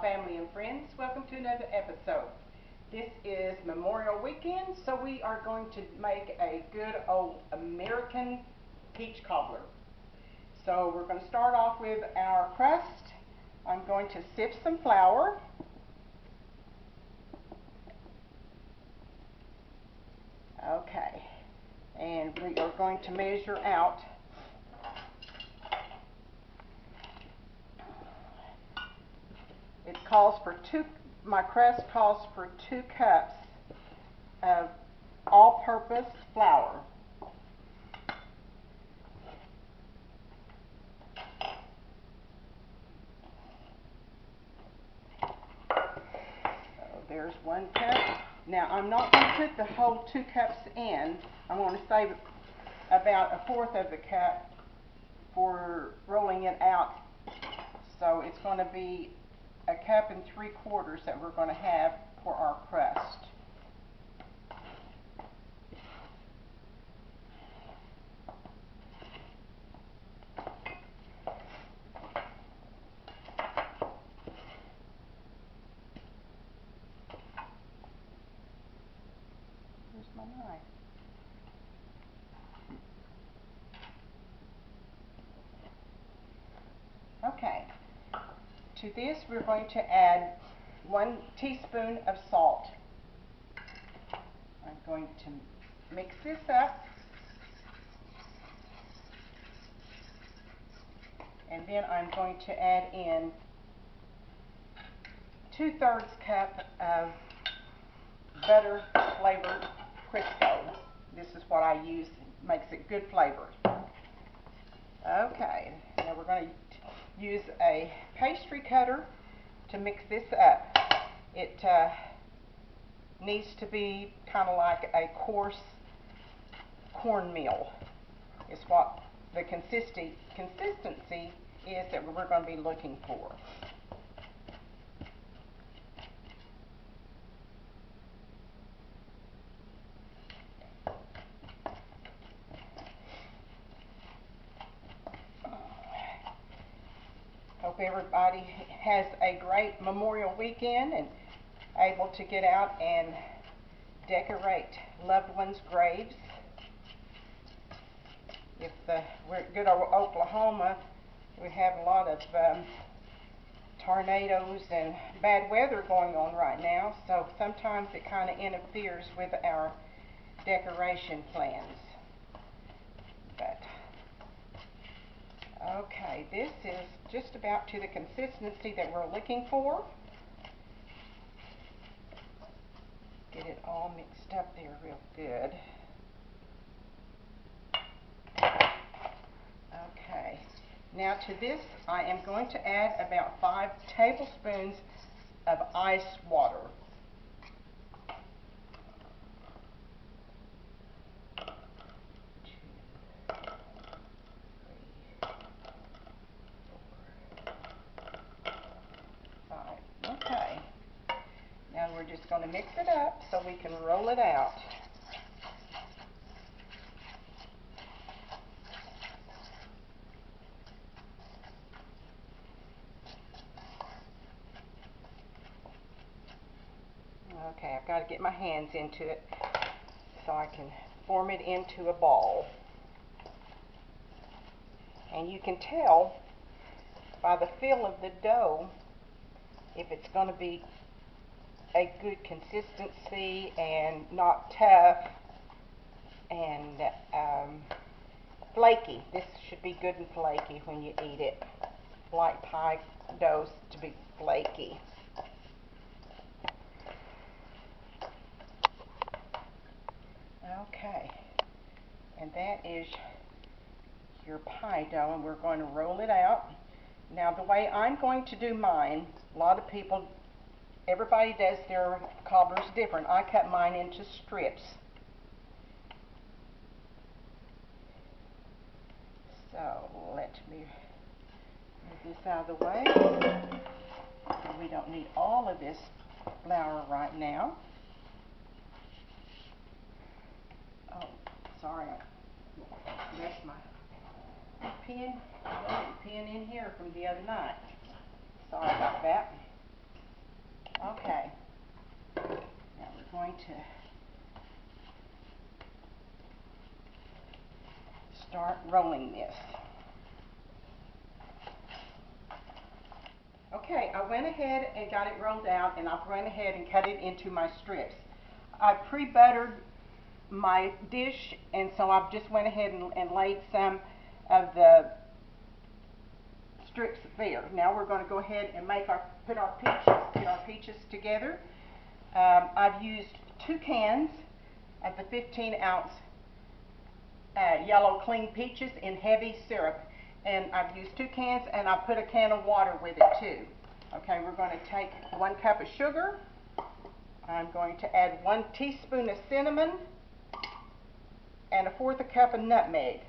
family and friends. Welcome to another episode. This is Memorial Weekend, so we are going to make a good old American peach cobbler. So we're going to start off with our crust. I'm going to sift some flour. Okay, and we are going to measure out my crust calls for 2 cups of all-purpose flour. So there's 1 cup. Now I'm not going to put the whole 2 cups in. I'm going to save about 1/4 of the cup for rolling it out. So it's going to be 1 3/4 cups that we're going to have for our crust. Here's my knife. Okay. To this, we're going to add 1 teaspoon of salt. I'm going to mix this up. And then I'm going to add in 2/3 cup of butter flavored Crisco. This is what I use. It makes it good flavored. Okay, now we're going to use a pastry cutter to mix this up. It needs to be kind of like a coarse cornmeal. It's what the consistency is that we're going to be looking for. Hope everybody has a great Memorial Weekend and able to get out and decorate loved ones' graves. If we're at good old Oklahoma, we have a lot of tornadoes and bad weather going on right now, so sometimes it kind of interferes with our decoration plans. But okay, this is just about to the consistency that we're looking for. Get it all mixed up there real good. Okay, now to this I am going to add about 5 tablespoons of ice water. Okay, now we're just going to mix it up so we can roll it out. Okay, I've got to get my hands into it so I can form it into a ball. And you can tell by the feel of the dough if it's going to be a good consistency and not tough and flaky. This should be good and flaky when you eat it. I like pie dough to be flaky. Okay, and that is your pie dough, and we're going to roll it out. Now the way I'm going to do mine, a lot of people, everybody does their cobblers different. I cut mine into strips. So let me move this out of the way. We don't need all of this flour right now. Oh, sorry, I left my pen in here from the other night. Sorry about that. Okay. Now we're going to start rolling this. Okay, I went ahead and got it rolled out, and I went ahead and cut it into my strips. I pre-buttered my dish, and so I just went ahead and laid some of the strips there. Now we're going to go ahead and put our peaches together. I've used 2 cans of the 15-ounce yellow clean peaches in heavy syrup, and I've used 2 cans, and I put a can of water with it too. Okay, we're going to take 1 cup of sugar. I'm going to add 1 teaspoon of cinnamon and 1/4 cup of nutmeg,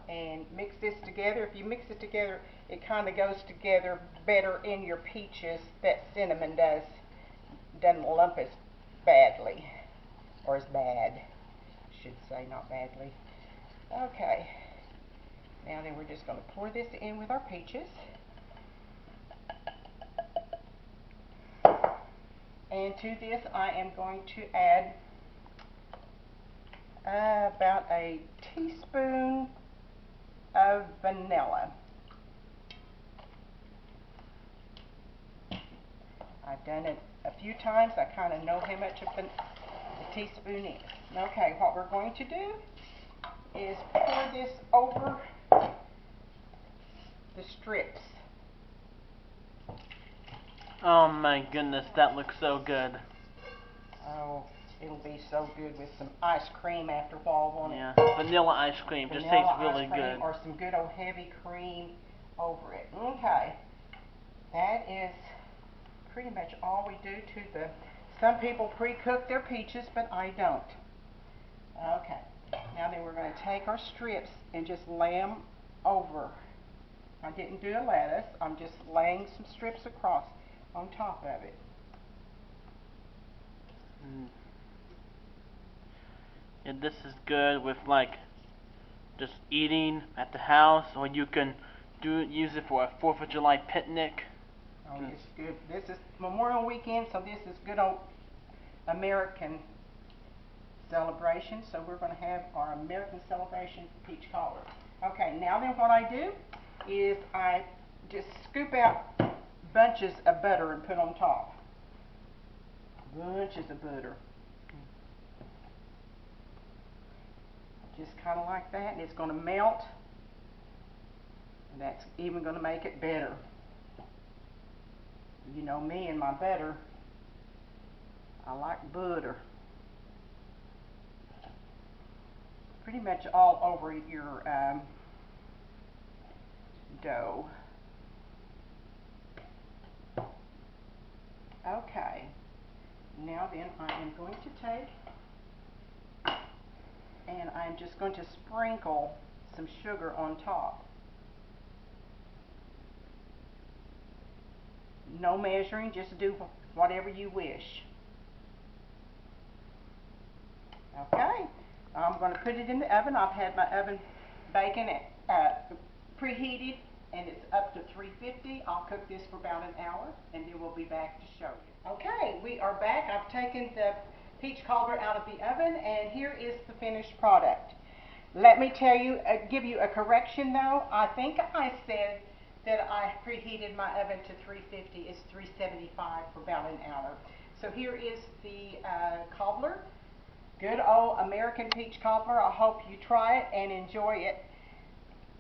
and mix this together. If you mix it together, it kind of goes together better in your peaches. That cinnamon doesn't lump as badly, or as bad, I should say, not badly. Okay, now then we're just going to pour this in with our peaches. And to this I am going to add about a teaspoon of vanilla. I've done it a few times. I kind of know how much of the teaspoon is. Okay, what we're going to do is pour this over the strips. Oh my goodness, that looks so good. Oh, it'll be so good with some ice cream after a while, won't it? Yeah, vanilla ice cream just tastes really good. Or some good old heavy cream over it. Okay, that is pretty much all we do to the. Some people pre-cook their peaches, but I don't. Okay, now then we're going to take our strips and just lay them over. I didn't do a lettuce. I'm just laying some strips across on top of it. And this is good with like just eating at the house, or you can use it for a 4th of July picnic. Oh, it's good. This is Memorial Weekend, so this is good old American celebration. So we're going to have our American celebration peach cobbler. Okay, now then what I do is I just scoop out bunches of butter and put on top. Bunches of butter. Just kind of like that, and it's going to melt, and that's even going to make it better. You know me and my butter. I like butter. Pretty much all over your dough. Okay, now then I am going to take and I'm just going to sprinkle some sugar on top. No measuring, just do whatever you wish. Okay, I'm going to put it in the oven. I've had my oven baking preheated, and it's up to 350. I'll cook this for about an hour, and then we'll be back to show you. Okay, we are back. I've taken the peach cobbler out of the oven, and here is the finished product. Let me tell you, give you a correction though. I think I said that I preheated my oven to 350. It's 375 for about an hour. So here is the cobbler. Good old American peach cobbler. I hope you try it and enjoy it.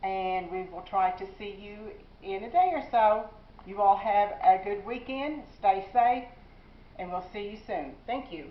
And we will try to see you in a day or so. You all have a good weekend. Stay safe, and we'll see you soon. Thank you.